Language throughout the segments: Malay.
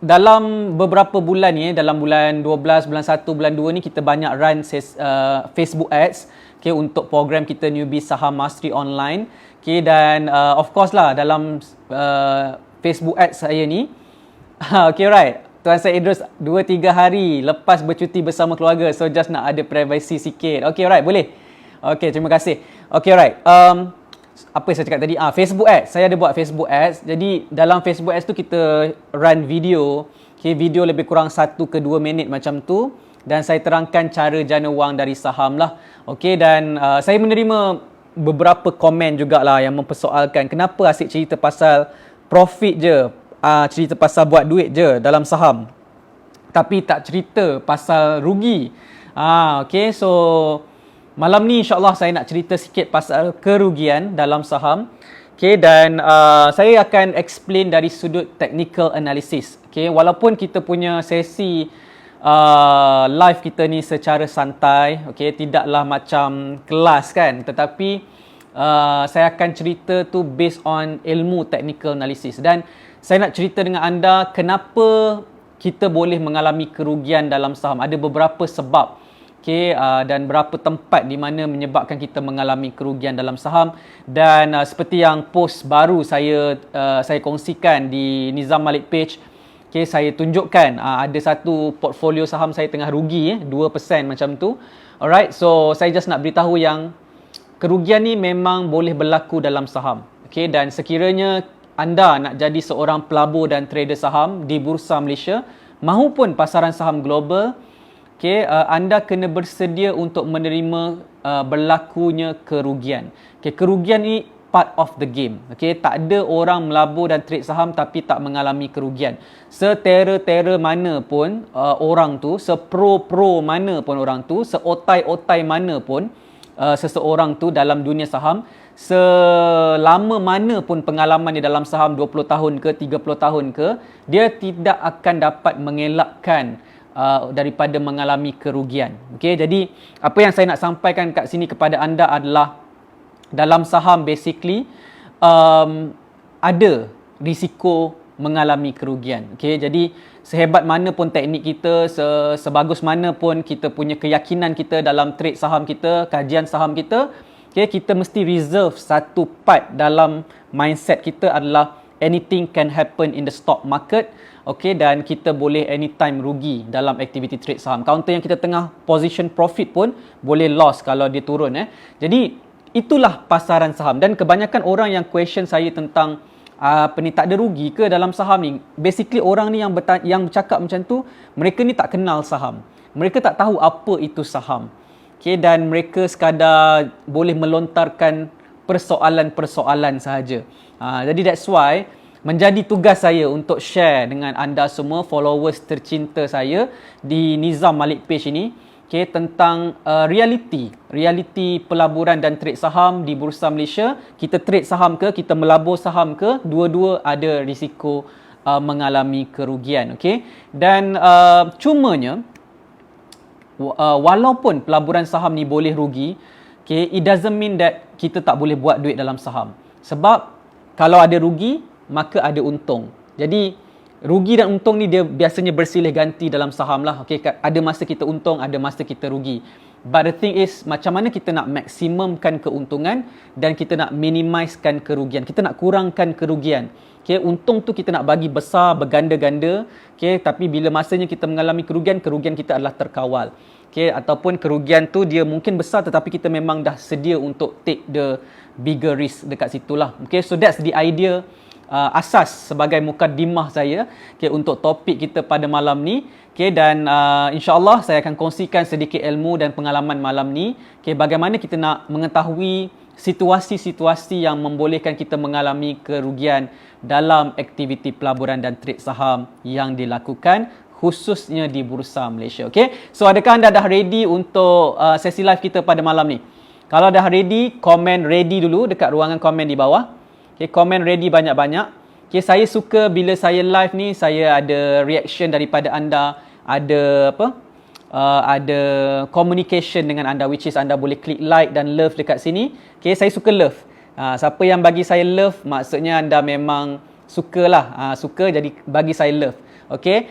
dalam beberapa bulan ni, dalam bulan 12, bulan 1, bulan 2 ni kita banyak run Facebook Ads, okay, untuk program kita Newbie Saham Mastery Online. Okay, dan of course lah dalam Facebook Ads saya ni, okay right, Tuan Syed Idrus 2-3 hari lepas bercuti bersama keluarga, so just nak ada privacy sikit. Okay right, boleh? Okay, terima kasih. Okay right, apa yang saya cakap tadi? Facebook Ads. Saya ada buat Facebook Ads. Jadi dalam Facebook Ads tu kita run video. Okay, video lebih kurang 1 ke 2 minit macam tu. Dan saya terangkan cara jana wang dari saham lah. Okay, dan saya menerima beberapa komen jugalah yang mempersoalkan kenapa asyik cerita pasal profit je, cerita pasal buat duit je dalam saham, tapi tak cerita pasal rugi. Okay, so malam ni insyaAllah saya nak cerita sikit pasal kerugian dalam saham. Okay, dan saya akan explain dari sudut technical analysis. Okay, walaupun kita punya sesi live kita ni secara santai, okay, tidaklah macam kelas kan, tetapi saya akan cerita tu based on ilmu technical analysis. Dan saya nak cerita dengan anda kenapa kita boleh mengalami kerugian dalam saham. Ada beberapa sebab, okay, dan berapa tempat di mana menyebabkan kita mengalami kerugian dalam saham. Dan seperti yang post baru saya kongsikan di Nizam Malik page, okay, saya tunjukkan ada satu portfolio saham saya tengah rugi 2% macam tu. Alright, so saya just nak beritahu yang kerugian ni memang boleh berlaku dalam saham. Okay, dan sekiranya anda nak jadi seorang pelabur dan trader saham di Bursa Malaysia mahupun pasaran saham global, okay, anda kena bersedia untuk menerima berlakunya kerugian. Okay, kerugian ni part of the game. Okay, tak ada orang melabur dan trade saham tapi tak mengalami kerugian. Setera-tera mana pun orang tu, sepro-pro mana pun orang tu, seotai-otai mana pun seseorang tu dalam dunia saham, selama mana pun pengalaman di dalam saham 20 tahun ke 30 tahun ke, dia tidak akan dapat mengelakkan daripada mengalami kerugian. Okay, jadi apa yang saya nak sampaikan kat sini kepada anda adalah dalam saham basically ada risiko mengalami kerugian. Okay, jadi sehebat mana pun teknik kita, sebagus mana pun kita punya keyakinan kita dalam trade saham kita, kajian saham kita, okay, kita mesti reserve satu part dalam mindset kita adalah anything can happen in the stock market. Okay, dan kita boleh anytime rugi dalam aktiviti trade saham. Counter yang kita tengah position profit pun boleh loss kalau dia turun. Jadi itulah pasaran saham. Dan kebanyakan orang yang question saya tentang apa ni, tak ada rugi ke dalam saham ni? Basically orang ni yang bercakap macam tu, mereka ni tak kenal saham. Mereka tak tahu apa itu saham. Okay, dan mereka sekadar boleh melontarkan persoalan-persoalan sahaja. Jadi that's why menjadi tugas saya untuk share dengan anda semua, followers tercinta saya di Nizam Malik page ini, okay, tentang realiti pelaburan dan trade saham di Bursa Malaysia. Kita trade saham ke, kita melabur saham ke, dua-dua ada risiko mengalami kerugian. Okay? Dan cumanya walaupun pelaburan saham ni boleh rugi, okay, it doesn't mean that kita tak boleh buat duit dalam saham. Sebab kalau ada rugi, maka ada untung. Jadi rugi dan untung ni dia biasanya bersilih ganti dalam saham lah. Okay, ada masa kita untung, ada masa kita rugi. But the thing is, macam mana kita nak maksimumkan keuntungan dan kita nak minimizekan kerugian. Kita nak kurangkan kerugian. Okay, untung tu kita nak bagi besar, berganda-ganda. Okay, tapi bila masanya kita mengalami kerugian, kerugian kita adalah terkawal. Okay, ataupun kerugian tu dia mungkin besar tetapi kita memang dah sedia untuk take the bigger risk dekat situlah. Okay, so that's the idea, asas sebagai mukaddimah saya, okay, untuk topik kita pada malam ni. Okay, dan insyaAllah saya akan kongsikan sedikit ilmu dan pengalaman malam ni. Okay, bagaimana kita nak mengetahui situasi-situasi yang membolehkan kita mengalami kerugian dalam aktiviti pelaburan dan trade saham yang dilakukan khususnya di Bursa Malaysia. Okay, so adakah anda dah ready untuk sesi live kita pada malam ni? Kalau dah ready, komen ready dulu dekat ruangan komen di bawah. Okay, komen ready banyak-banyak. Okay, saya suka bila saya live ni, saya ada reaction daripada anda, ada ada communication dengan anda, which is anda boleh klik like dan love dekat sini. Okay, saya suka love. Siapa yang bagi saya love, maksudnya anda memang sukalah, suka, jadi bagi saya love. Okey.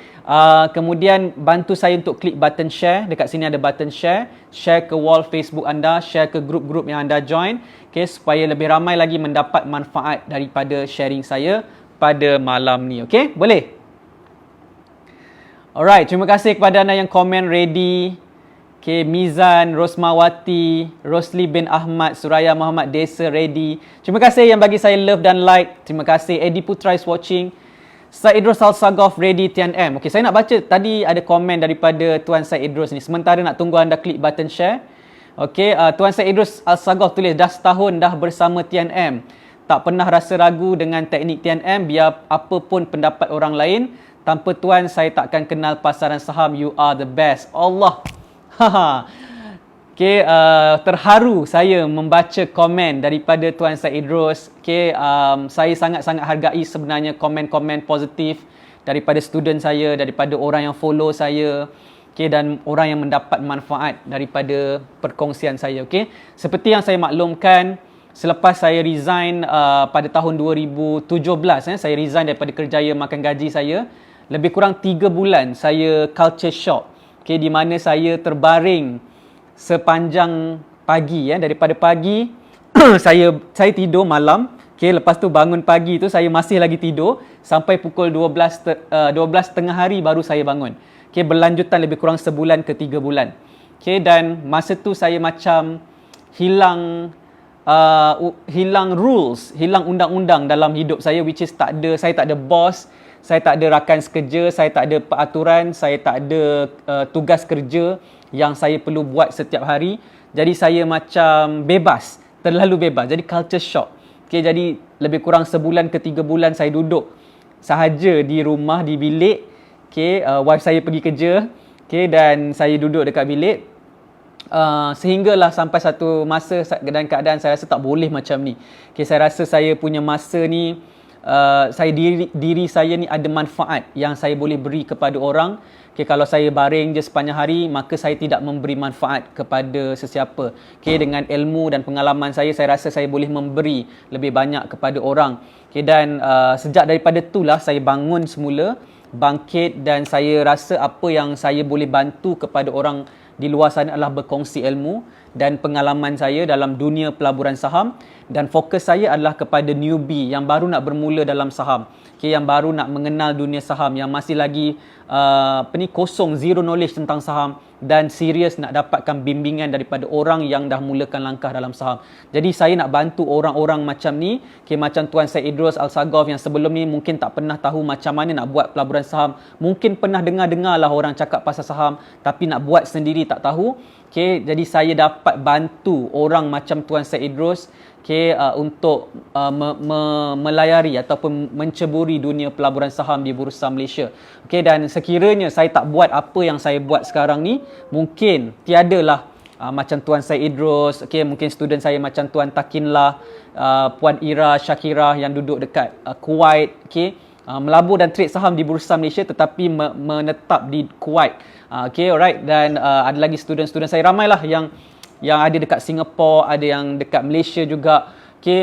Kemudian bantu saya untuk klik button share. Dekat sini ada button share. Share ke wall Facebook anda, share ke grup-grup yang anda join. Okey, supaya lebih ramai lagi mendapat manfaat daripada sharing saya pada malam ni. Okey, boleh? Alright, terima kasih kepada anda yang komen ready. Okay, Mizan, Rosmawati, Rosli bin Ahmad, Suraya Muhammad Desa ready. Terima kasih yang bagi saya love dan like. Terima kasih. Eddie Putra is watching. Said Idrus Al-Sagaf ready TNM. Okay, saya nak baca tadi ada komen daripada Tuan Said Idrus ni. Sementara nak tunggu anda klik button share. Okay, Tuan Said Idrus Al-Sagaf tulis dah setahun dah bersama TNM. Tak pernah rasa ragu dengan teknik TNM biar apa pun pendapat orang lain. Tanpa Tuan saya takkan kenal pasaran saham. You are the best. Allah. Okay, terharu saya membaca komen daripada Tuan Said Idrus. Okay, saya sangat-sangat hargai sebenarnya komen-komen positif daripada student saya, daripada orang yang follow saya, okay, dan orang yang mendapat manfaat daripada perkongsian saya. Okay, seperti yang saya maklumkan, selepas saya resign pada tahun 2017, saya resign daripada kerjaya makan gaji saya. Lebih kurang 3 bulan saya culture shock. Okay, di mana saya terbaring sepanjang pagi, daripada pagi saya tidur malam. Okay, lepas tu bangun pagi tu saya masih lagi tidur sampai pukul 12 tengah hari baru saya bangun. Okay, berlanjutan lebih kurang sebulan ke 3 bulan. Okay, dan masa tu saya macam hilang rules, hilang undang-undang dalam hidup saya, which is saya tak ada boss. Saya tak ada rakan sekerja, saya tak ada peraturan, saya tak ada tugas kerja yang saya perlu buat setiap hari. Jadi saya macam bebas, terlalu bebas. Jadi culture shock. Okay, jadi lebih kurang sebulan ke 3 bulan saya duduk sahaja di rumah, di bilik. Okay, wife saya pergi kerja. Okay, dan saya duduk dekat bilik. Sehinggalah sampai satu masa dan keadaan saya rasa tak boleh macam ni. Okay, saya rasa saya punya masa ni, diri saya ni ada manfaat yang saya boleh beri kepada orang. Okay, kalau saya baring je sepanjang hari, maka saya tidak memberi manfaat kepada sesiapa. Okay, dengan ilmu dan pengalaman saya rasa saya boleh memberi lebih banyak kepada orang. Okay, dan sejak daripada itulah saya bangun semula, bangkit, dan saya rasa apa yang saya boleh bantu kepada orang di luar sana adalah berkongsi ilmu dan pengalaman saya dalam dunia pelaburan saham, dan fokus saya adalah kepada newbie yang baru nak bermula dalam saham. Okay, yang baru nak mengenal dunia saham, yang masih lagi kosong, zero knowledge tentang saham dan serius nak dapatkan bimbingan daripada orang yang dah mulakan langkah dalam saham. Jadi saya nak bantu orang-orang macam ni, okay, macam Tuan Said Idrus Al-Sagaf yang sebelum ni mungkin tak pernah tahu macam mana nak buat pelaburan saham. Mungkin pernah dengar-dengar lah orang cakap pasal saham, tapi nak buat sendiri tak tahu. Okay, jadi saya dapat bantu orang macam Tuan Said Idrus, okay, untuk melayari ataupun menceburi dunia pelaburan saham di Bursa Malaysia. Okay, dan sekiranya saya tak buat apa yang saya buat sekarang ni, mungkin tiadalah macam Tuan Said Idrus, okay, mungkin student saya macam Tuan Takinlah, Puan Ira Syakirah yang duduk dekat Kuwait, okay, melabur dan trade saham di Bursa Malaysia tetapi menetap di Kuwait. Okay, alright. Dan ada lagi student-student saya ramailah yang ada dekat Singapura, ada yang dekat Malaysia juga. Okay,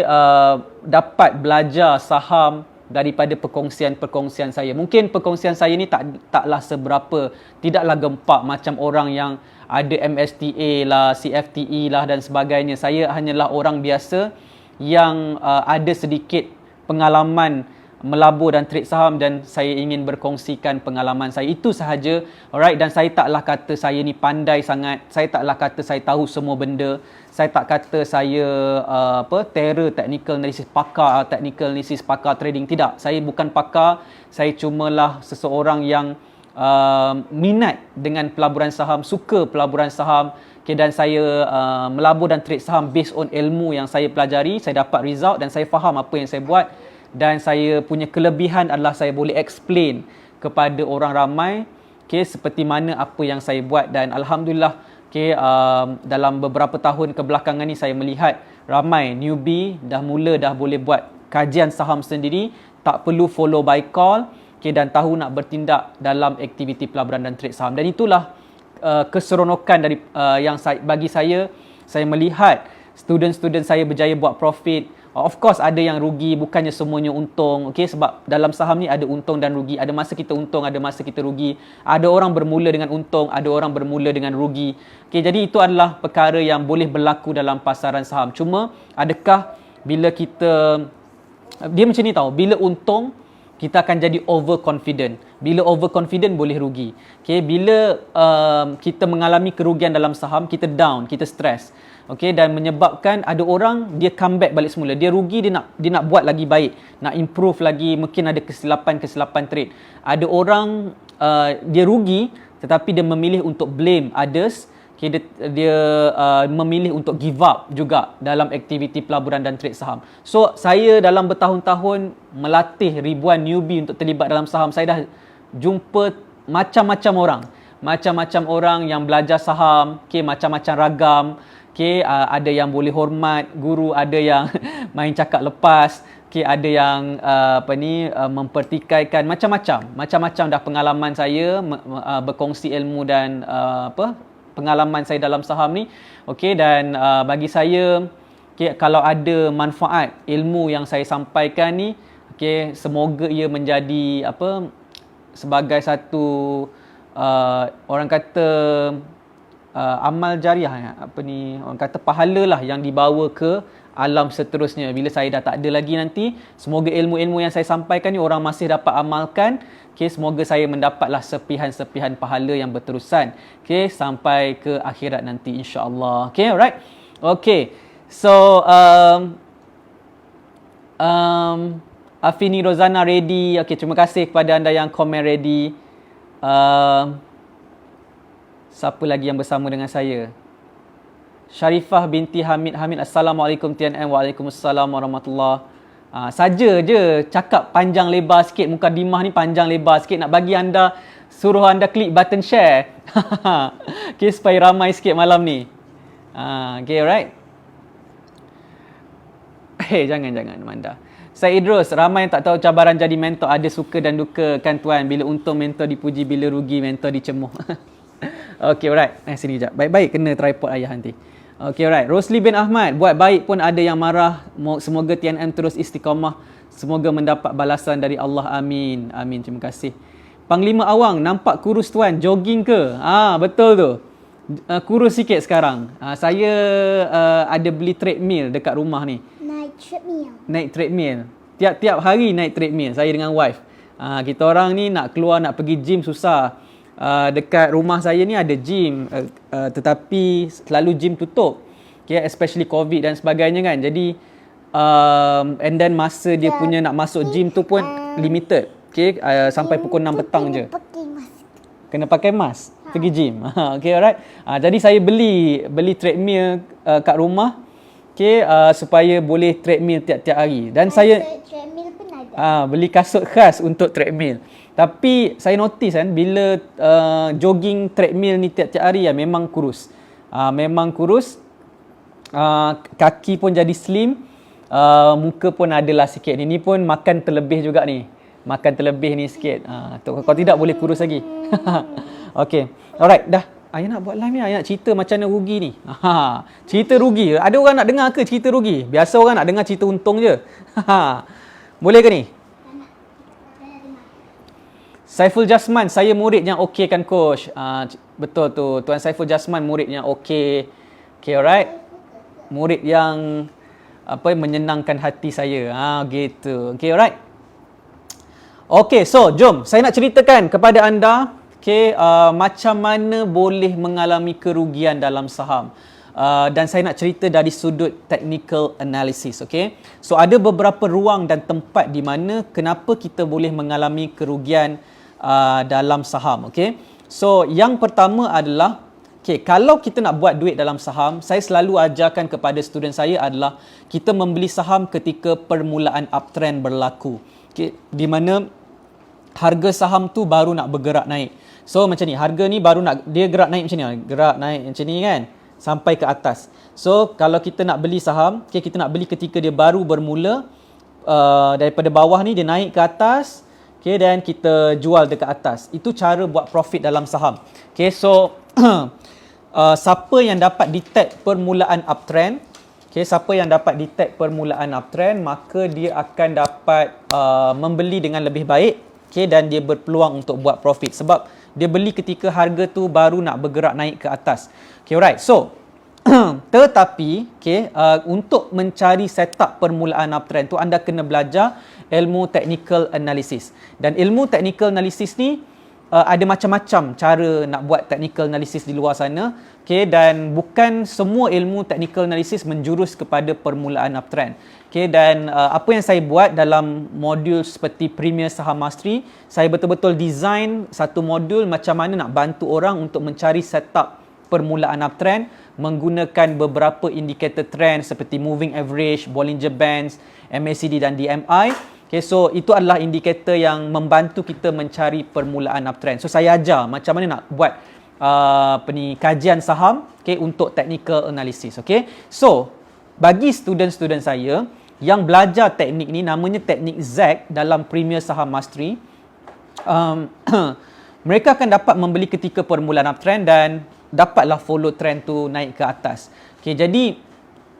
dapat belajar saham daripada perkongsian-perkongsian saya. Mungkin perkongsian saya ni taklah seberapa, tidaklah gempak macam orang yang ada MSTA lah, CFTE lah dan sebagainya. Saya hanyalah orang biasa yang ada sedikit pengalaman melabur dan trade saham, dan saya ingin berkongsikan pengalaman saya. Itu sahaja. Alright, dan saya taklah kata saya ni pandai sangat. Saya taklah kata saya tahu semua benda. Saya tak kata saya terror technical analysis, pakar technical analysis, pakar trading. Tidak, saya bukan pakar. Saya cumalah seseorang yang minat dengan pelaburan saham, suka pelaburan saham. Okay, dan saya melabur dan trade saham based on ilmu yang saya pelajari. Saya dapat result dan saya faham apa yang saya buat. Dan saya punya kelebihan adalah saya boleh explain kepada orang ramai, okay, seperti mana apa yang saya buat. Dan Alhamdulillah, okay, dalam beberapa tahun kebelakangan ni saya melihat ramai newbie dah boleh buat kajian saham sendiri, tak perlu follow by call, okay, dan tahu nak bertindak dalam aktiviti pelaburan dan trade saham. Dan itulah keseronokan dari yang bagi saya melihat student-student saya berjaya buat profit, Of course ada yang rugi, bukannya semuanya untung. Okey, sebab dalam saham ni ada untung dan rugi. Ada masa kita untung, ada masa kita rugi. Ada orang bermula dengan untung, ada orang bermula dengan rugi. Okey, jadi itu adalah perkara yang boleh berlaku dalam pasaran saham. Cuma adakah bila kita dia macam ni tahu, bila untung kita akan jadi overconfident. Bila overconfident boleh rugi. Okay, bila kita mengalami kerugian dalam saham, kita down, kita stress. Okay, dan menyebabkan ada orang dia comeback balik semula. Dia rugi, dia nak buat lagi baik, nak improve lagi, mungkin ada kesilapan trade. Ada orang dia rugi tetapi dia memilih untuk blame others. Okay, dia memilih untuk give up juga dalam aktiviti pelaburan dan trade saham. So, saya dalam bertahun-tahun melatih ribuan newbie untuk terlibat dalam saham. Saya dah jumpa macam-macam orang. Macam-macam orang yang belajar saham, okay, macam-macam ragam. Okay, ada yang boleh hormat guru, ada yang main cakap lepas. Okay, ada yang mempertikaikan macam-macam dah pengalaman saya berkongsi ilmu dan pengalaman saya dalam saham ni. Okey, dan bagi saya, okay, kalau ada manfaat ilmu yang saya sampaikan ni, okey, semoga ia menjadi sebagai satu orang kata amal jariah, orang kata pahala lah yang dibawa ke alam seterusnya. Bila saya dah tak ada lagi nanti, semoga ilmu-ilmu yang saya sampaikan ni orang masih dapat amalkan. Okay, semoga saya mendapatlah sepihan-sepihan pahala yang berterusan, okay, sampai ke akhirat nanti, insya-Allah. Okay, alright. Okay, so Afini Rozana ready. Okay, terima kasih kepada anda yang komen ready. Siapa lagi yang bersama dengan saya? Sharifah binti Hamid. Assalamualaikum TNM. Waalaikumsalam warahmatullahi. Saja je cakap panjang lebar sikit, mukadimah ni panjang lebar sikit, nak bagi anda, suruh anda klik button share. Okay, supaya ramai sikit malam ni. Okay, alright. Jangan Manda. Saya Idrus, ramai yang tak tahu cabaran jadi mentor, ada suka dan duka kan tuan. Bila untung mentor dipuji, bila rugi mentor dicemuh. Okay, alright. Sini sekejap. Baik-baik kena tripod ayah nanti. Okay, alright. Rosli bin Ahmad, buat baik pun ada yang marah. Semoga TNM terus istiqamah. Semoga mendapat balasan dari Allah. Amin. Amin. Terima kasih. Panglima Awang, nampak kurus tuan. Jogging ke? Betul tu. Kurus sikit sekarang. Saya ada beli treadmill dekat rumah ni. Naik treadmill. Tiap-tiap hari naik treadmill. Saya dengan wife. Kita orang ni nak keluar, nak pergi gym susah. Dekat rumah saya ni ada gym, tetapi selalu gym tutup, okay, especially COVID dan sebagainya kan. Jadi and then masa dia punya nak masuk gym tu pun limited, okay, sampai pukul 6 petang je. Kena pakai mask pergi gym. Okay, alright. Jadi saya beli treadmill kat rumah, okay, supaya boleh treadmill tiap-tiap hari. Dan saya beli kasut khas untuk treadmill. Tapi saya notice kan, bila jogging treadmill ni tiap-tiap hari memang kurus. Memang kurus. Kaki pun jadi slim. Muka pun adalah sikit. Ini pun makan terlebih juga ni. Makan terlebih ni sikit. Kalau tidak boleh kurus lagi. Okay. Alright, dah. Ayah nak buat live ni, ayah nak cerita macam mana rugi ni. Cerita rugi. Ada orang nak dengar ke cerita rugi? Biasa orang nak dengar cerita untung je. Boleh ke ni? Saiful Jasman, saya murid yang okey kan coach. Betul tu, Tuan Saiful Jasman murid yang okey. Okay, alright. Murid yang menyenangkan hati saya. Gitu. Okay, alright. Okay, so jom saya nak ceritakan kepada anda, okay, macam mana boleh mengalami kerugian dalam saham. Dan saya nak cerita dari sudut technical analysis, okay. So ada beberapa ruang dan tempat di mana kenapa kita boleh mengalami kerugian dalam saham, okay. So yang pertama adalah, okay, kalau kita nak buat duit dalam saham, saya selalu ajarkan kepada student saya adalah kita membeli saham ketika permulaan uptrend berlaku, okay, di mana harga saham tu baru nak bergerak naik. So macam ni, harga ni baru nak dia gerak naik macam ni, gerak naik macam ni kan, sampai ke atas. So kalau kita nak beli saham, okay, kita nak beli ketika dia baru bermula, daripada bawah ni dia naik ke atas, okay, dan kita jual dekat atas. Itu cara buat profit dalam saham. Okay, so siapa yang dapat detect permulaan uptrend, Okay, siapa yang dapat detect permulaan uptrend, maka dia akan dapat membeli dengan lebih baik, okay, dan dia berpeluang untuk buat profit sebab dia beli ketika harga tu baru nak bergerak naik ke atas. Okay, alright. So, tetapi okay, untuk mencari setup permulaan uptrend tu anda kena belajar ilmu technical analysis. Dan ilmu technical analysis ni ada macam-macam cara nak buat technical analysis di luar sana. Okay, dan bukan semua ilmu technical analysis menjurus kepada permulaan uptrend. Okay, dan apa yang saya buat dalam modul seperti Premier Saham Mastery, saya betul-betul design satu modul macam mana nak bantu orang untuk mencari setup permulaan uptrend menggunakan beberapa indikator trend seperti moving average, Bollinger Bands, MACD dan DMI. Okay, so itu adalah indikator yang membantu kita mencari permulaan uptrend. So saya ajar macam mana nak buat kajian saham, okay, untuk technical analysis. Okay, so bagi student-student saya yang belajar teknik ni, namanya teknik Z dalam Premier Saham Mastery, mereka akan dapat membeli ketika permulaan uptrend dan dapatlah follow trend tu naik ke atas. Okay, jadi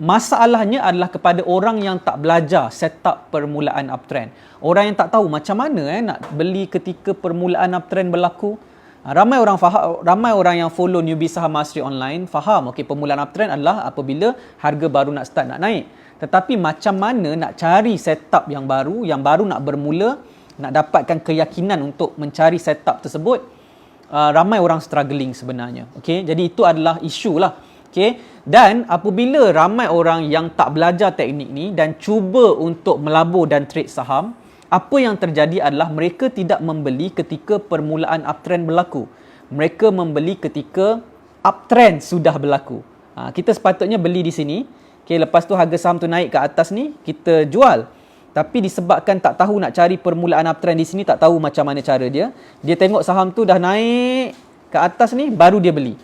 masalahnya adalah kepada orang yang tak belajar setup permulaan uptrend. Orang yang tak tahu macam mana nak beli ketika permulaan uptrend berlaku. Ramai orang faham, ramai orang yang follow Newbie Saham Mastery online faham, okey, permulaan uptrend adalah apabila harga baru nak start nak naik. Tetapi macam mana nak cari setup yang baru nak bermula, nak dapatkan keyakinan untuk mencari setup tersebut, ramai orang struggling sebenarnya. Okey, jadi itu adalah isu lah. Okey, dan apabila ramai orang yang tak belajar teknik ni dan cuba untuk melabur dan trade saham, apa yang terjadi adalah mereka tidak membeli ketika permulaan uptrend berlaku. Mereka membeli ketika uptrend sudah berlaku. Kita sepatutnya beli di sini. Okay, lepas tu harga saham tu naik ke atas ni, kita jual. Tapi disebabkan tak tahu nak cari permulaan uptrend di sini, tak tahu macam mana cara dia. Dia tengok saham tu dah naik ke atas ni, baru dia beli.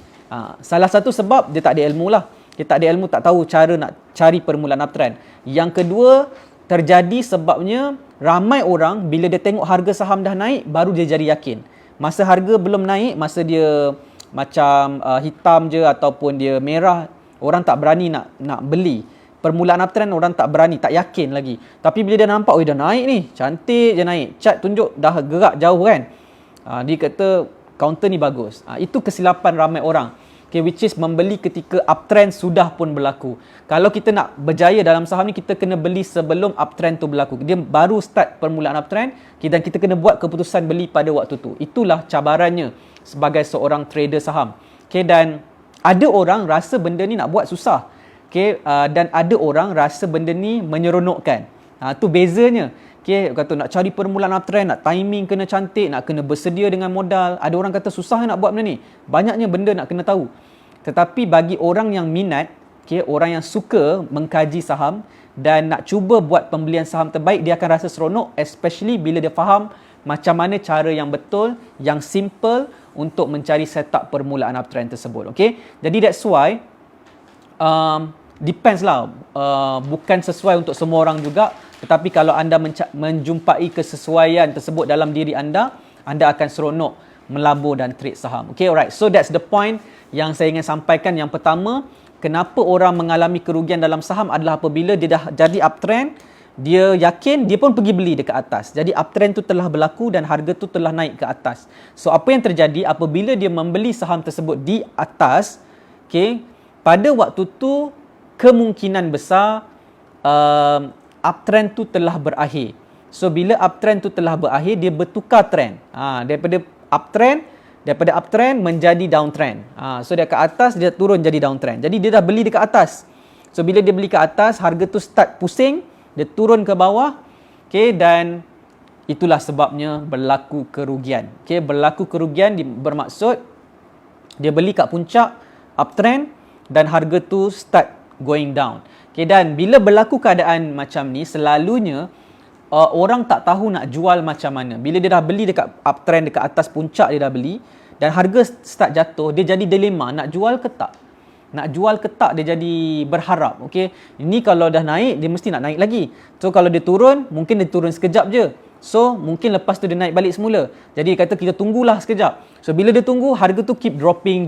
Salah satu sebab dia tak ada ilmu lah. Dia tak ada ilmu, tak tahu cara nak cari permulaan uptrend. Yang kedua, terjadi sebabnya ramai orang bila dia tengok harga saham dah naik, baru dia jadi yakin. Masa harga belum naik, masa dia macam hitam je ataupun dia merah, orang tak berani nak beli. Permulaan uptrend orang tak berani, tak yakin lagi. Tapi bila dia nampak, dah naik ni, cantik je naik. Chart tunjuk dah gerak jauh kan. Dia kata counter ni bagus. Itu kesilapan ramai orang. Okay, which is membeli ketika uptrend sudah pun berlaku. Kalau kita nak berjaya dalam saham ni, kita kena beli sebelum uptrend tu berlaku. Dia baru start permulaan uptrend, dan kita kena buat keputusan beli pada waktu tu. Itulah cabarannya sebagai seorang trader saham. Okay, dan ada orang rasa benda ni nak buat susah. Okay, dan ada orang rasa benda ni menyeronokkan. Tu bezanya. Okay, kata nak cari permulaan uptrend, nak timing kena cantik, nak kena bersedia dengan modal. Ada orang kata susah nak buat benda ni. Banyaknya benda nak kena tahu. Tetapi bagi orang yang minat, okay, orang yang suka mengkaji saham dan nak cuba buat pembelian saham terbaik, dia akan rasa seronok, especially bila dia faham macam mana cara yang betul, yang simple untuk mencari setup permulaan uptrend tersebut. Okay, jadi that's why depends lah, bukan sesuai untuk semua orang juga. Tetapi kalau anda menjumpai kesesuaian tersebut dalam diri anda, anda akan seronok melabur dan trade saham. Okay, alright. So that's the point yang saya ingin sampaikan. Yang pertama, kenapa orang mengalami kerugian dalam saham adalah apabila dia dah jadi uptrend, dia yakin, dia pun pergi beli dekat atas. Jadi uptrend tu telah berlaku dan harga tu telah naik ke atas. So apa yang terjadi apabila dia membeli saham tersebut di atas, okay, pada waktu tu kemungkinan besar uptrend tu telah berakhir. So bila uptrend tu telah berakhir, dia bertukar trend. Daripada uptrend menjadi downtrend. So dia ke atas, dia turun jadi downtrend. Jadi dia dah beli dekat atas. So bila dia beli ke atas, harga tu start pusing, dia turun ke bawah. Okay, dan itulah sebabnya berlaku kerugian. Okay, berlaku kerugian bermaksud dia beli kat puncak uptrend dan harga tu start going down. Okay, dan bila berlaku keadaan macam ni, selalunya orang tak tahu nak jual macam mana. Bila dia dah beli dekat uptrend, dekat atas puncak dia dah beli, dan harga start jatuh, dia jadi dilema, nak jual ke tak? Nak jual ke tak, dia jadi berharap. Okay, ini kalau dah naik, dia mesti nak naik lagi. So kalau dia turun, mungkin dia turun sekejap je. So mungkin lepas tu dia naik balik semula. Jadi kata kita tunggulah sekejap. So bila dia tunggu, harga tu keep dropping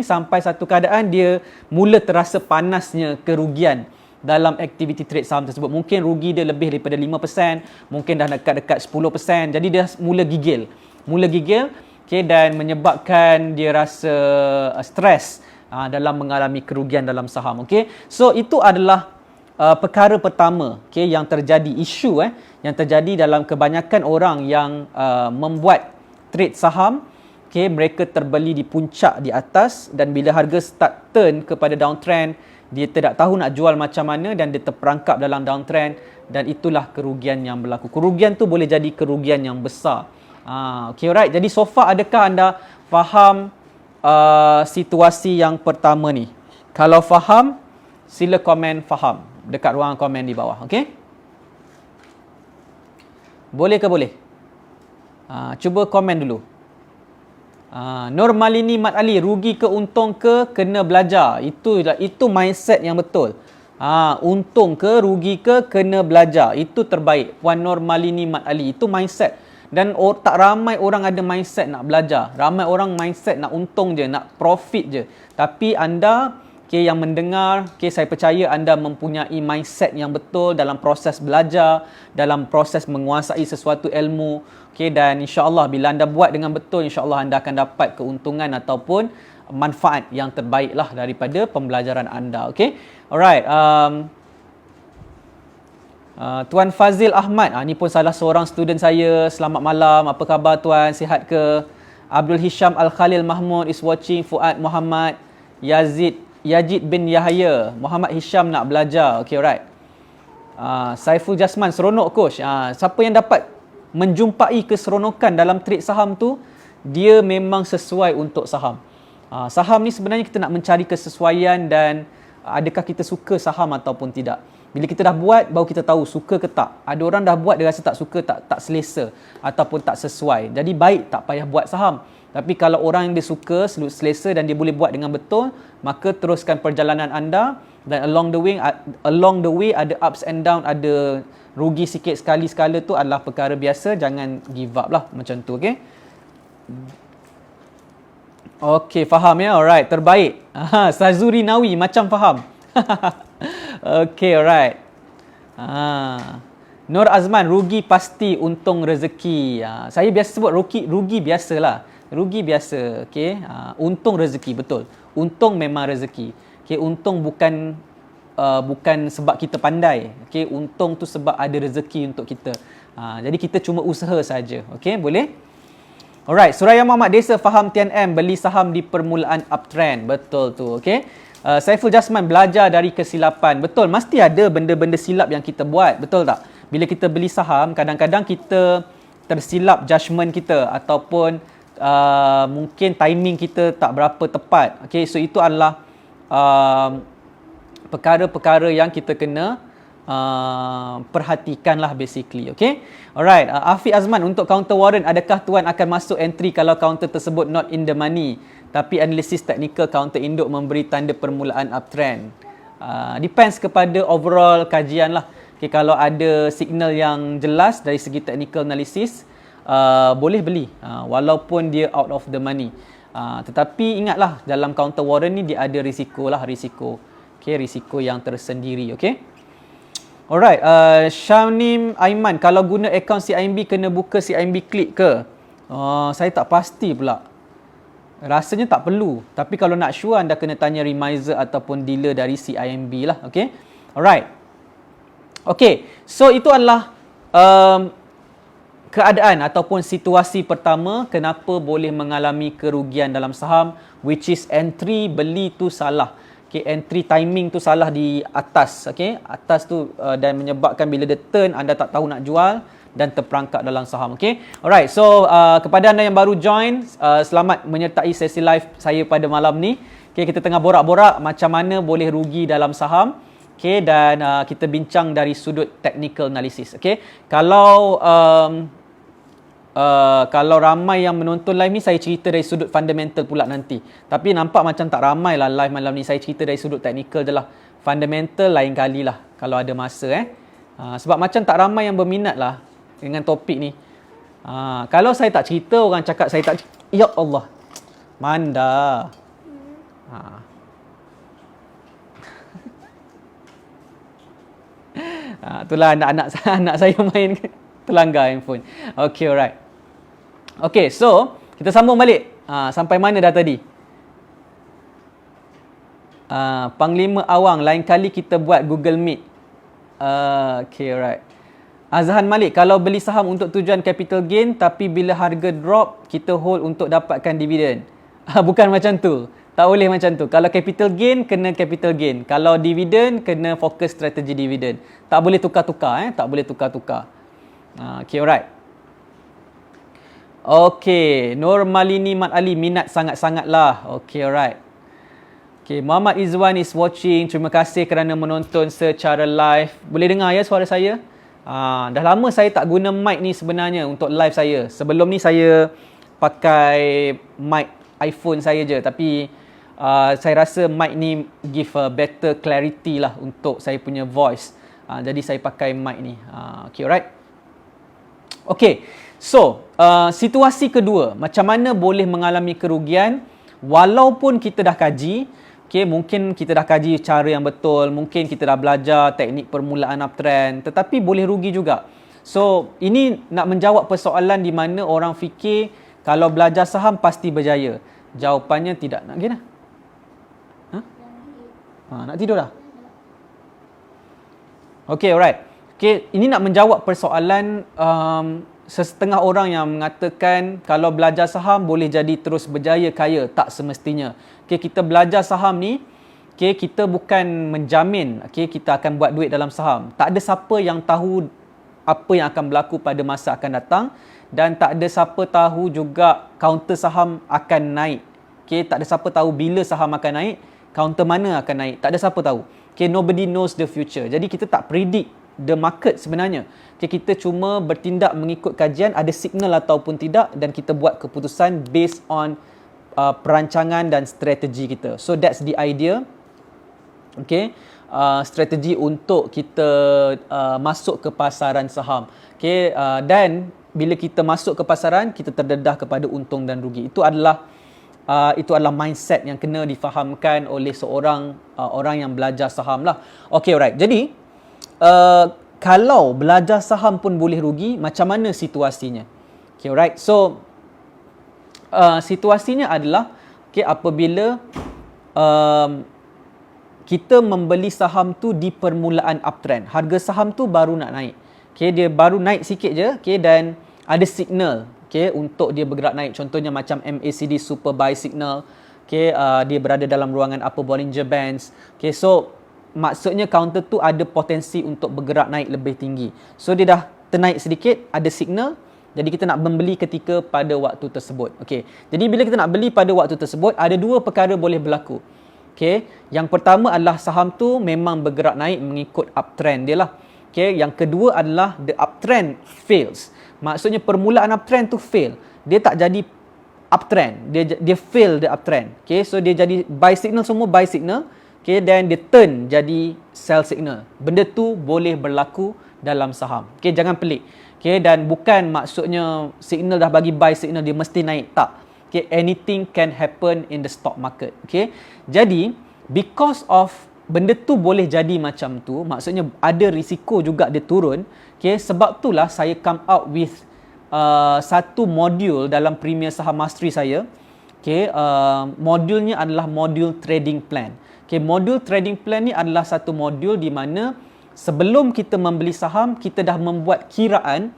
sampai satu keadaan dia mula terasa panasnya kerugian. dalam aktiviti trade saham tersebut. Mungkin rugi dia lebih daripada 5%, mungkin dah dekat-dekat 10%. Jadi dia mula gigil. Okay, dan menyebabkan dia rasa stres dalam mengalami kerugian dalam saham. Okay, so itu adalah perkara pertama, okay, yang terjadi, isu yang terjadi dalam kebanyakan orang yang membuat trade saham. Okay, mereka terbeli di puncak di atas, dan bila harga start turn kepada downtrend, dia tidak tahu nak jual macam mana dan dia terperangkap dalam downtrend, dan itulah kerugian yang berlaku. Kerugian tu boleh jadi kerugian yang besar. Okay, alright. Jadi so far, adakah anda faham situasi yang pertama ni? Kalau faham, sila komen faham dekat ruang komen di bawah. Okay? Boleh ke boleh? Cuba komen dulu. Nur Malini Mat Ali, rugi ke untung ke kena belajar. Itu mindset yang betul. Untung ke rugi ke kena belajar. Itu terbaik. Puan Nur Malini Mat Ali, itu mindset. Dan tak ramai orang ada mindset nak belajar. Ramai orang mindset nak untung je, nak profit je. Tapi anda, okay, yang mendengar, okay, saya percaya anda mempunyai mindset yang betul dalam proses belajar, dalam proses menguasai sesuatu ilmu. Okay, dan insya-Allah bila anda buat dengan betul, insya-Allah anda akan dapat keuntungan ataupun manfaat yang terbaiklah daripada pembelajaran anda. Okay, alright. Tuan Fazil Ahmad, ni pun salah seorang student saya. Selamat malam, apa khabar tuan, sihat ke? Abdul Hisham Al-Khalil Mahmud is watching. Fuad Muhammad, Yazid bin Yahya, Muhammad Hisham nak belajar. Okay, alright. Saiful Jasman, seronok coach. Siapa yang dapat menjumpai keseronokan dalam trade saham tu, dia memang sesuai untuk saham. Saham ni sebenarnya kita nak mencari kesesuaian dan adakah kita suka saham ataupun tidak. Bila kita dah buat, baru kita tahu suka ke tak. Ada orang dah buat, dia rasa tak suka, tak selesa ataupun tak sesuai. Jadi baik tak payah buat saham. Tapi kalau orang yang dia suka, selesa dan dia boleh buat dengan betul, maka teruskan perjalanan anda. Dan along the way ada ups and down, ada rugi sikit sekali-sekala, tu adalah perkara biasa. Jangan give up lah macam tu. Okay, okay, faham ya? Alright, terbaik. Sazuri Nawi macam faham. Okay, alright. Nur Azman, rugi pasti, untung rezeki. Saya biasa sebut rugi biasalah. Rugi biasa. Okay, untung rezeki, betul. Untung memang rezeki. Okay, untung bukan sebab kita pandai. Okay, untung tu sebab ada rezeki untuk kita. Jadi kita cuma usaha saja. Okay, boleh? Alright, Suraya Muhammad Desa, faham TNM, beli saham di permulaan uptrend. Betul tu. Okay. Saiful Jasman, belajar dari kesilapan. Betul, mesti ada benda-benda silap yang kita buat. Betul tak? Bila kita beli saham, kadang-kadang kita tersilap judgement kita ataupun mungkin timing kita tak berapa tepat. Okay, so itu adalah perkara-perkara yang kita kena perhatikanlah basically. Okay, alright. Afiq Azman, untuk counter warrant, adakah tuan akan masuk entry kalau counter tersebut not in the money, tapi analisis teknikal counter induk memberi tanda permulaan uptrend? Depends kepada overall kajian lah. Okay, kalau ada signal yang jelas dari segi technical analysis, boleh beli walaupun dia out of the money. Tetapi ingatlah, dalam counter warrant ni dia ada risiko. Okay, risiko yang tersendiri. Okay, alright. Syamim Aiman, kalau guna akaun CIMB kena buka CIMB Click ke? Saya tak pasti pula. Rasanya tak perlu. Tapi kalau nak sure, anda kena tanya remiser ataupun dealer dari CIMB lah. Okay, alright. Okay, so itu adalah keadaan ataupun situasi pertama kenapa boleh mengalami kerugian dalam saham, which is entry beli tu salah. Okay, entry timing tu salah di atas. Okay, atas tu dan menyebabkan bila dia turn, anda tak tahu nak jual dan terperangkap dalam saham. Okay, alright. So kepada anda yang baru join, selamat menyertai sesi live saya pada malam ni. Okay, kita tengah borak-borak macam mana boleh rugi dalam saham. Okay, dan kita bincang dari sudut technical analysis. Okay, kalau ramai yang menonton live ni, saya cerita dari sudut fundamental pula nanti. Tapi nampak macam tak ramai lah live malam ni. Saya cerita dari sudut technical je lah. Fundamental lain kali lah kalau ada masa. Sebab macam tak ramai yang berminat lah dengan topik ni. Kalau saya tak cerita, orang cakap saya tak... Ya Allah, Manda. Itulah anak-anak anak saya main terlanggar handphone. Okay, alright. Okay, so kita sambung balik. Sampai mana dah tadi? Panglima Awang, lain kali kita buat Google Meet. Okay, alright. Azhan Malik, kalau beli saham untuk tujuan capital gain tapi bila harga drop, kita hold untuk dapatkan dividen. Bukan macam tu. Tak boleh macam tu. Kalau capital gain, kena capital gain. Kalau dividen, kena fokus strategi dividen. Tak boleh tukar-tukar. Tak boleh tukar-tukar. Okay, alright. Okay, Nur Malini Mat Ali, minat sangat-sangat lah. Okay, alright. Okay, Muhammad Izwan is watching. Terima kasih kerana menonton secara live. Boleh dengar ya suara saya? Dah lama saya tak guna mic ni sebenarnya untuk live saya. Sebelum ni saya pakai mic iPhone saya je. Tapi saya rasa mic ni give a better clarity lah untuk saya punya voice. Jadi saya pakai mic ni. Okay, alright. Okay, so situasi kedua. Macam mana boleh mengalami kerugian walaupun kita dah kaji. Okay, mungkin kita dah kaji cara yang betul, mungkin kita dah belajar teknik permulaan uptrend, tetapi boleh rugi juga. So, ini nak menjawab persoalan di mana orang fikir kalau belajar saham pasti berjaya. Jawapannya tidak. Nak pergi dah? Nak tidur dah? Okay, alright. Okay, ini nak menjawab persoalan setengah orang yang mengatakan kalau belajar saham boleh jadi terus berjaya kaya. Tak semestinya. Okay, kita belajar saham ni, okay, kita bukan menjamin kita akan buat duit dalam saham. Tak ada siapa yang tahu apa yang akan berlaku pada masa akan datang dan tak ada siapa tahu juga kaunter saham akan naik. Okay, tak ada siapa tahu bila saham akan naik, kaunter mana akan naik. Tak ada siapa tahu. Okay, nobody knows the future. Jadi kita tak predict the market sebenarnya. Okay, kita cuma bertindak mengikut kajian, ada signal ataupun tidak dan kita buat keputusan based on perancangan dan strategi kita. So that's the idea. Okay, strategi untuk kita masuk ke pasaran saham. Okay, dan bila kita masuk ke pasaran, kita terdedah kepada untung dan rugi. Itu adalah mindset yang kena difahamkan oleh seorang orang yang belajar saham lah. Okay, alright. Jadi kalau belajar saham pun boleh rugi, macam mana situasinya? Okay, alright. So situasinya adalah apabila kita membeli saham tu di permulaan uptrend. Harga saham tu baru nak naik. Okay, dia baru naik sikit je, dan ada signal untuk dia bergerak naik. Contohnya macam MACD super buy signal. Dia berada dalam ruangan upper Bollinger Bands. So maksudnya counter tu ada potensi untuk bergerak naik lebih tinggi. So dia dah ternaik sedikit, ada signal. Jadi kita nak membeli ketika pada waktu tersebut. Okey. Jadi bila kita nak beli pada waktu tersebut, ada dua perkara boleh berlaku. Okey. Yang pertama adalah saham tu memang bergerak naik mengikut uptrend dia lah. Okey. Yang kedua adalah the uptrend fails. Maksudnya permulaan uptrend tu fail. Dia tak jadi uptrend. Dia fail the uptrend. Okey. So dia jadi buy signal, semua buy signal. Okey, then dia turn jadi sell signal. Benda tu boleh berlaku dalam saham. Okey, jangan pelik. Okay, dan bukan maksudnya signal dah bagi buy signal dia mesti naik. Tak. Okay, anything can happen in the stock market. Okay, jadi because of benda tu boleh jadi macam tu, maksudnya ada risiko juga dia turun. Okay, sebab itulah saya come out with satu modul dalam Premier Saham Mastery saya. Okay, modulnya adalah modul trading plan. Okay, modul trading plan ni adalah satu modul di mana sebelum kita membeli saham, kita dah membuat kiraan,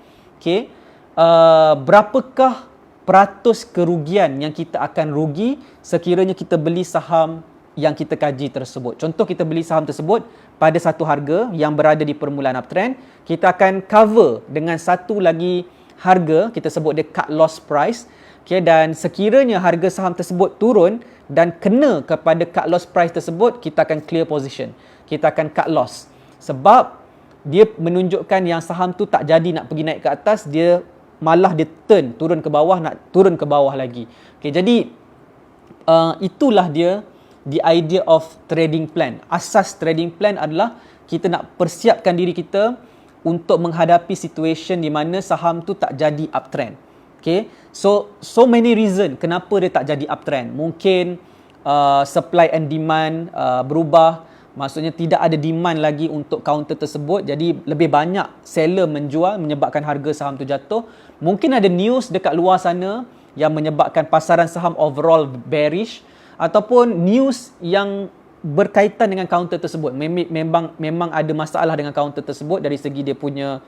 berapakah peratus kerugian yang kita akan rugi sekiranya kita beli saham yang kita kaji tersebut. Contoh, kita beli saham tersebut pada satu harga yang berada di permulaan uptrend, kita akan cover dengan satu lagi harga, kita sebut dia cut loss price. Dan sekiranya harga saham tersebut turun dan kena kepada cut loss price tersebut, kita akan clear position. Kita akan cut loss. Sebab dia menunjukkan yang saham tu tak jadi nak pergi naik ke atas, dia malah dia turun ke bawah, nak turun ke bawah lagi. Jadi itulah dia the idea of trading plan. Asas trading plan adalah kita nak persiapkan diri kita untuk menghadapi situation di mana saham tu tak jadi uptrend. So many reason kenapa dia tak jadi uptrend. Mungkin supply and demand berubah. Maksudnya tidak ada demand lagi untuk kaunter tersebut. Jadi lebih banyak seller menjual menyebabkan harga saham tu jatuh. Mungkin ada news dekat luar sana yang menyebabkan pasaran saham overall bearish, ataupun news yang berkaitan dengan kaunter tersebut. Memang ada masalah dengan kaunter tersebut dari segi dia punya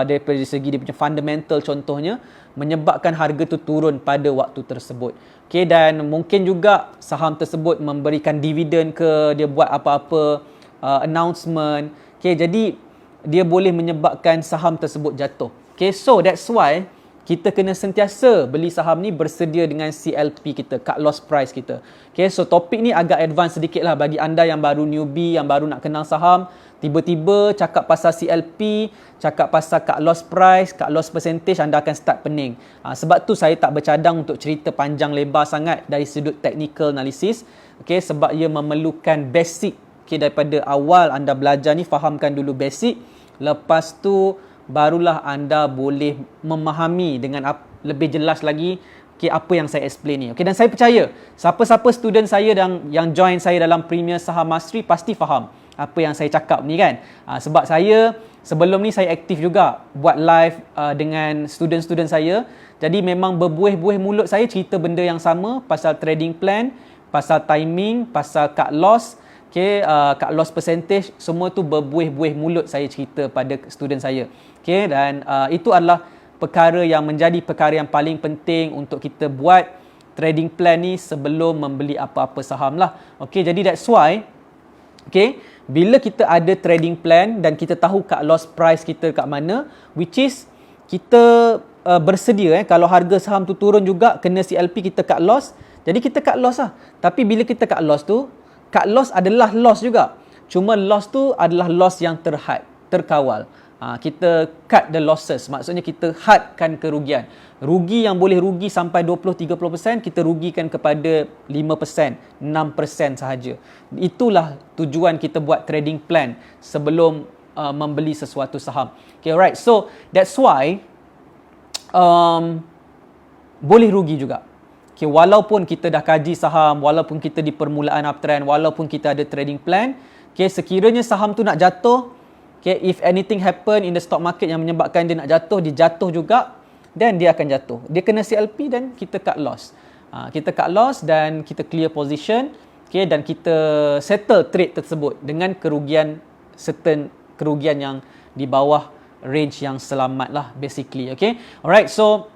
daripada segi dia punya fundamental contohnya, menyebabkan harga tu turun pada waktu tersebut. Okay, dan mungkin juga saham tersebut memberikan dividen ke, dia buat apa-apa announcement. Okay, jadi dia boleh menyebabkan saham tersebut jatuh. Okay, so that's why kita kena sentiasa beli saham ni bersedia dengan CLP kita, cut loss price kita. Okay, so topik ni agak advance sedikit lah bagi anda yang baru newbie, yang baru nak kenal saham. Tiba-tiba cakap pasal CLP, cakap pasal cut loss price, cut loss percentage, anda akan start pening. Sebab tu saya tak bercadang untuk cerita panjang lebar sangat dari sudut technical analysis. Okay, sebab ia memerlukan basic. Okay, daripada awal anda belajar ni, fahamkan dulu basic. Lepas tu barulah anda boleh memahami dengan lebih jelas lagi apa yang saya explain ni. Okay, dan saya percaya siapa-siapa student saya yang join saya dalam Premier Saham Mastery pasti faham apa yang saya cakap ni kan. Sebab saya sebelum ni saya aktif juga buat live dengan student-student saya. Jadi memang berbuih-buih mulut saya cerita benda yang sama pasal trading plan, pasal timing, pasal cut loss. Okay, cut loss percentage, semua tu berbuih-buih mulut saya cerita pada student saya. Okay, dan itu adalah perkara yang menjadi perkara yang paling penting untuk kita buat trading plan ni sebelum membeli apa-apa saham lah. Okay, jadi that's why, okay, bila kita ada trading plan dan kita tahu cut loss price kita kat mana, which is kita bersedia kalau harga saham tu turun juga kena CLP kita cut loss. Jadi kita cut loss lah. Tapi bila kita cut loss tu, cut loss adalah loss juga. Cuma loss tu adalah loss yang terkawal. Kita cut the losses. Maksudnya kita hadkan kerugian. Rugi yang boleh rugi sampai 20-30%, kita rugikan kepada 5%, 6% sahaja. Itulah tujuan kita buat trading plan sebelum membeli sesuatu saham. Okay, alright. So, that's why boleh rugi juga. Okay, walaupun kita dah kaji saham, walaupun kita di permulaan uptrend, walaupun kita ada trading plan, okay, sekiranya saham tu nak jatuh, okay, if anything happen in the stock market yang menyebabkan dia nak jatuh, dia jatuh juga, dan dia akan jatuh. Dia kena CLP dan kita cut loss. Kita cut loss dan kita clear position, okay, dan kita settle trade tersebut dengan kerugian, certain kerugian yang di bawah range yang selamat lah basically. Okay, alright, so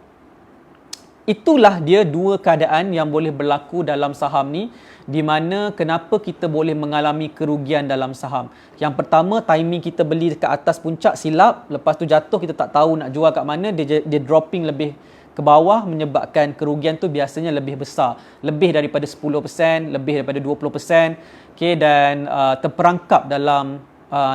itulah dia dua keadaan yang boleh berlaku dalam saham ni, di mana kenapa kita boleh mengalami kerugian dalam saham. Yang pertama, timing kita beli dekat atas puncak silap, lepas tu jatuh kita tak tahu nak jual kat mana, dia dropping lebih ke bawah menyebabkan kerugian tu biasanya lebih besar, lebih daripada 10%, lebih daripada 20%, okay, dan terperangkap dalam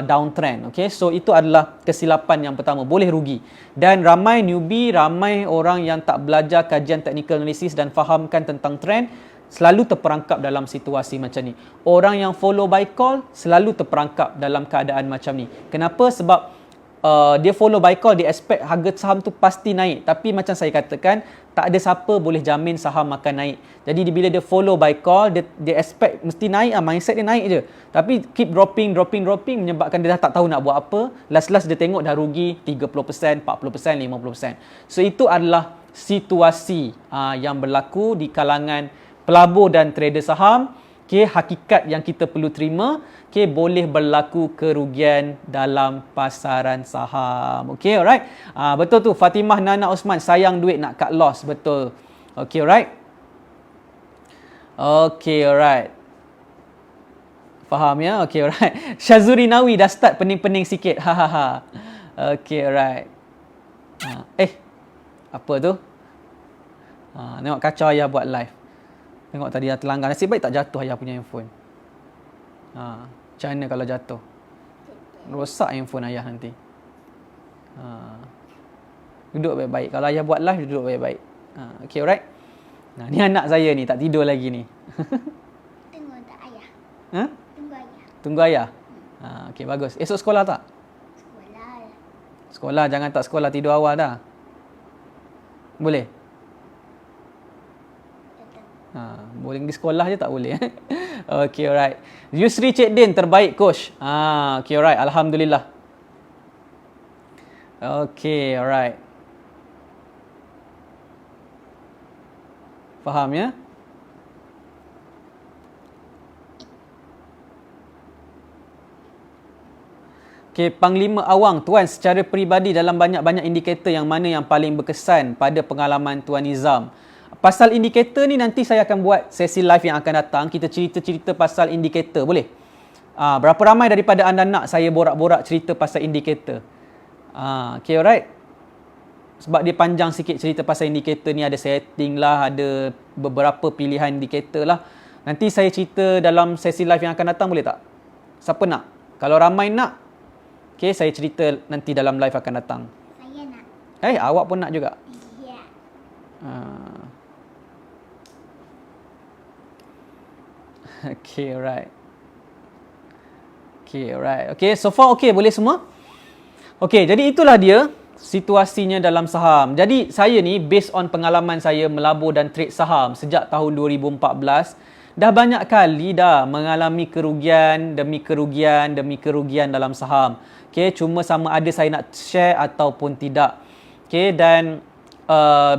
downtrend. Okay, so itu adalah kesilapan yang pertama, boleh rugi. Dan ramai newbie, ramai orang yang tak belajar kajian technical analysis dan fahamkan tentang trend, selalu terperangkap dalam situasi macam ni. Orang yang follow by call selalu terperangkap dalam keadaan macam ni. Kenapa? Sebab dia follow by call, dia expect harga saham tu pasti naik. Tapi macam saya katakan, tak ada siapa boleh jamin saham akan naik. Jadi bila dia follow by call, dia expect mesti naik, mindset dia naik je. Tapi keep dropping menyebabkan dia dah tak tahu nak buat apa. Last dia tengok dah rugi 30%, 40%, 50%. So itu adalah situasi yang berlaku di kalangan pelabur dan trader saham. Okay, hakikat yang kita perlu terima, okay, boleh berlaku kerugian dalam pasaran saham. Okay, alright. Betul tu, Fatimah Nana Osman, sayang duit nak cut loss. Betul. Okay, alright. Okay, alright. Faham ya? Okay, alright. Syazuri Nawi dah start pening-pening sikit. Hahaha. Okay, alright. Apa tu? Tengok kacau ayah buat live. Tengok tadi dah terlanggar. Nasib baik tak jatuh ayah punya handphone. Macam mana kalau jatuh? Rosak handphone ayah nanti. Duduk baik-baik. Kalau ayah buat live, duduk baik-baik. Okay, alright. Ni anak saya ni, tak tidur lagi ni. Tunggu tak ayah. Tunggu ayah. Tunggu ayah? Okay, bagus. Esok sekolah tak? Sekolah. Sekolah, jangan tak sekolah, tidur awal dah. Boleh? Boleh di sekolah je tak boleh. Okay, alright. Yusri Cik Din, terbaik coach. Okay, alright. Alhamdulillah. Okay, alright. Faham ya? Okay, Panglima Awang, Tuan, secara peribadi dalam banyak-banyak indikator yang mana yang paling berkesan pada pengalaman Tuan Nizam? Pasal indikator ni nanti saya akan buat sesi live yang akan datang. Kita cerita-cerita pasal indikator, boleh? Berapa ramai daripada anda nak saya borak-borak cerita pasal indikator? Okay, alright. Sebab dia panjang sikit cerita pasal indikator ni, ada setting lah, ada beberapa pilihan indikator lah. Nanti saya cerita dalam sesi live yang akan datang, boleh tak? Siapa nak? Kalau ramai nak, okay, saya cerita nanti dalam live akan datang. Saya nak. Awak pun nak juga? Ya. Okay, alright. Okay, alright. Okay, so far okay, boleh semua? Okay, jadi itulah dia situasinya dalam saham. Jadi saya ni based on pengalaman saya melabur dan trade saham sejak tahun 2014, dah banyak kali dah mengalami kerugian demi kerugian demi kerugian dalam saham. Okay, cuma sama ada saya nak share ataupun tidak. Okay, dan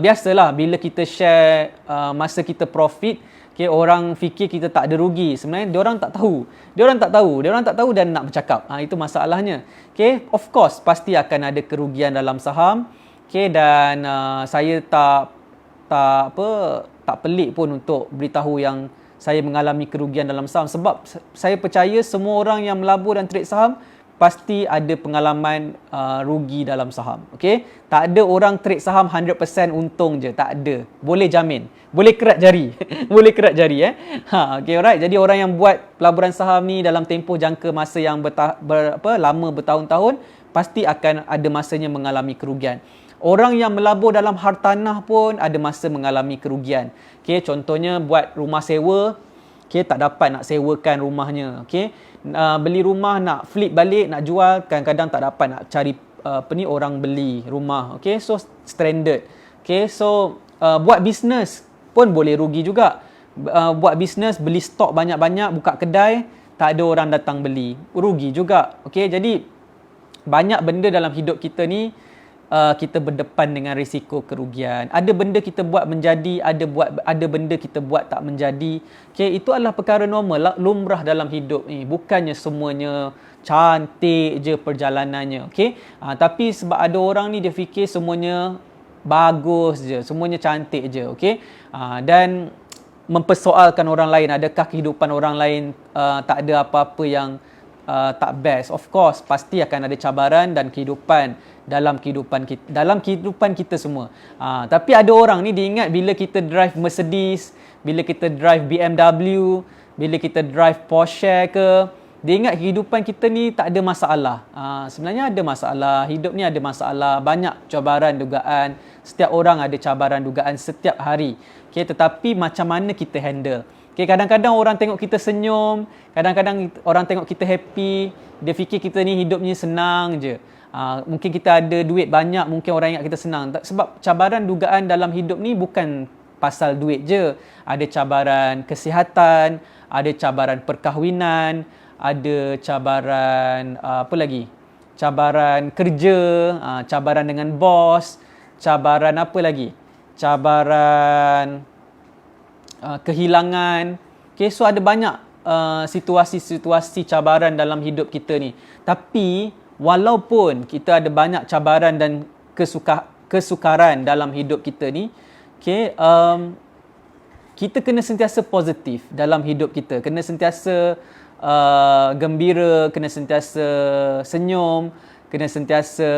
biasalah bila kita share masa kita profit, okay, orang fikir kita tak ada rugi. Sebenarnya diorang tak tahu. Diorang tak tahu dan nak bercakap. Itu masalahnya. Okay, of course pasti akan ada kerugian dalam saham. Okay, dan saya tak pelik pun untuk beritahu yang saya mengalami kerugian dalam saham, sebab saya percaya semua orang yang melabur dan trade saham pasti ada pengalaman rugi dalam saham. Okay? Tak ada orang trade saham 100% untung je. Tak ada. Boleh jamin. Boleh kerat jari. Boleh kerat jari. Okay, alright. Jadi orang yang buat pelaburan saham ni dalam tempoh jangka masa yang lama bertahun-tahun, pasti akan ada masanya mengalami kerugian. Orang yang melabur dalam hartanah pun ada masa mengalami kerugian. Okay, contohnya buat rumah sewa, okay, tak dapat nak sewakan rumahnya. Okay, beli rumah nak flip balik, nak jual, kadang-kadang tak dapat nak cari orang beli rumah. Okay, so stranded. Okay, so buat bisnes pun boleh rugi juga. Buat bisnes, beli stok banyak-banyak, buka kedai, tak ada orang datang beli, rugi juga. Okay, jadi banyak benda dalam hidup kita ni kita berdepan dengan risiko kerugian. Ada benda kita buat menjadi, ada benda kita buat tak menjadi. Okay, itu adalah perkara normal, lumrah dalam hidup ni. Bukannya semuanya cantik je perjalanannya. Okay, tapi sebab ada orang ni dia fikir semuanya bagus je, semuanya cantik je. Okay, dan mempersoalkan orang lain. Adakah kehidupan orang lain tak ada apa-apa yang tak best? Of course, pasti akan ada cabaran dan kehidupan dalam kehidupan kita semua. Tapi ada orang ni dia ingat bila kita drive Mercedes, bila kita drive BMW, bila kita drive Porsche ke, dia ingat kehidupan kita ni tak ada masalah. Sebenarnya ada masalah. Hidup ni ada masalah. Banyak cabaran dugaan. Setiap orang ada cabaran dugaan setiap hari. Okay, tetapi macam mana kita handle? Okay, kadang-kadang orang tengok kita senyum, kadang-kadang orang tengok kita happy, dia fikir kita ni hidupnya senang je. Mungkin kita ada duit banyak, mungkin orang ingat kita senang. Sebab cabaran dugaan dalam hidup ni bukan pasal duit je. Ada cabaran kesihatan, ada cabaran perkahwinan, ada cabaran apa lagi? Cabaran kerja, cabaran dengan bos, cabaran apa lagi? Cabaran kehilangan. Okay, so ada banyak situasi-situasi cabaran dalam hidup kita ni. Tapi walaupun kita ada banyak cabaran dan kesukaran dalam hidup kita ni, okay, kita kena sentiasa positif dalam hidup kita. Kena sentiasa gembira, kena sentiasa senyum, kena sentiasa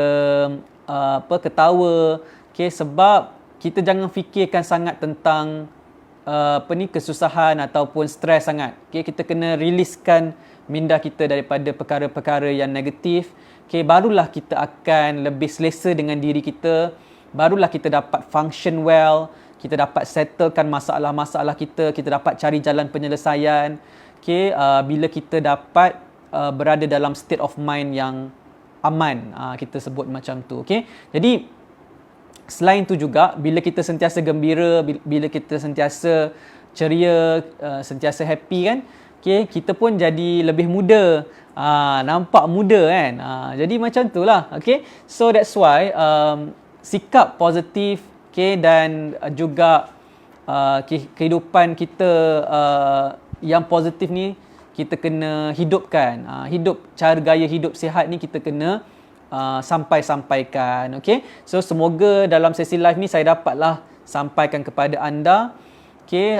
ketawa. Okay, sebab kita jangan fikirkan sangat tentang kesusahan ataupun stres sangat. Okay, kita kena riliskan minda kita daripada perkara-perkara yang negatif. Okay, barulah kita akan lebih selesa dengan diri kita. Barulah kita dapat function well. Kita dapat settlekan masalah-masalah kita. Kita dapat cari jalan penyelesaian. Okay, bila kita dapat berada dalam state of mind yang aman, kita sebut macam tu. Okay, jadi selain tu juga, bila kita sentiasa gembira, bila kita sentiasa ceria, sentiasa happy kan, Okay, kita pun jadi lebih muda. Nampak muda kan. Jadi macam tu lah. Okay, so that's why sikap positif, okay, dan juga kehidupan kita yang positif ni kita kena hidupkan. Cara gaya hidup sihat ni kita kena sampaikan. Okay, so semoga dalam sesi live ni saya dapatlah sampaikan kepada anda, okay,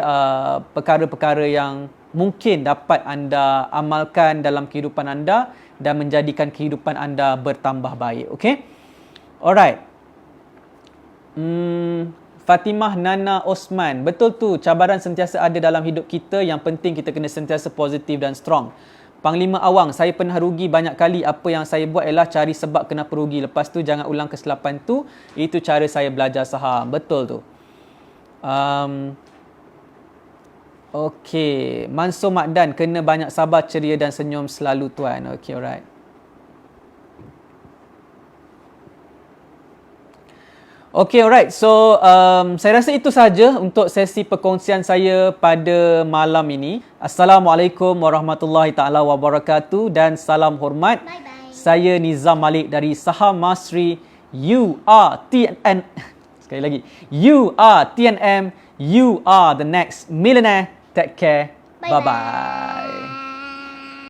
perkara-perkara yang mungkin dapat anda amalkan dalam kehidupan anda dan menjadikan kehidupan anda bertambah baik. Okay, alright. Fatimah Nana Osman, betul tu, cabaran sentiasa ada dalam hidup kita. Yang penting kita kena sentiasa positif dan strong. Panglima Awang, saya pernah rugi banyak kali. Apa yang saya buat ialah cari sebab kenapa rugi. Lepas tu jangan ulang kesilapan tu. Itu cara saya belajar saham. Betul tu. Okey, Mansur Makdan, kena banyak sabar, ceria dan senyum selalu tuan. Okey, alright. Okay, alright. So, saya rasa itu sahaja untuk sesi perkongsian saya pada malam ini. Assalamualaikum warahmatullahi taala wabarakatuh dan salam hormat. Bye-bye. Saya Nizam Malik dari Saham Mastery. You are TNM. Sekali lagi. You are TNM. You are the next millionaire. Take care. Bye-bye.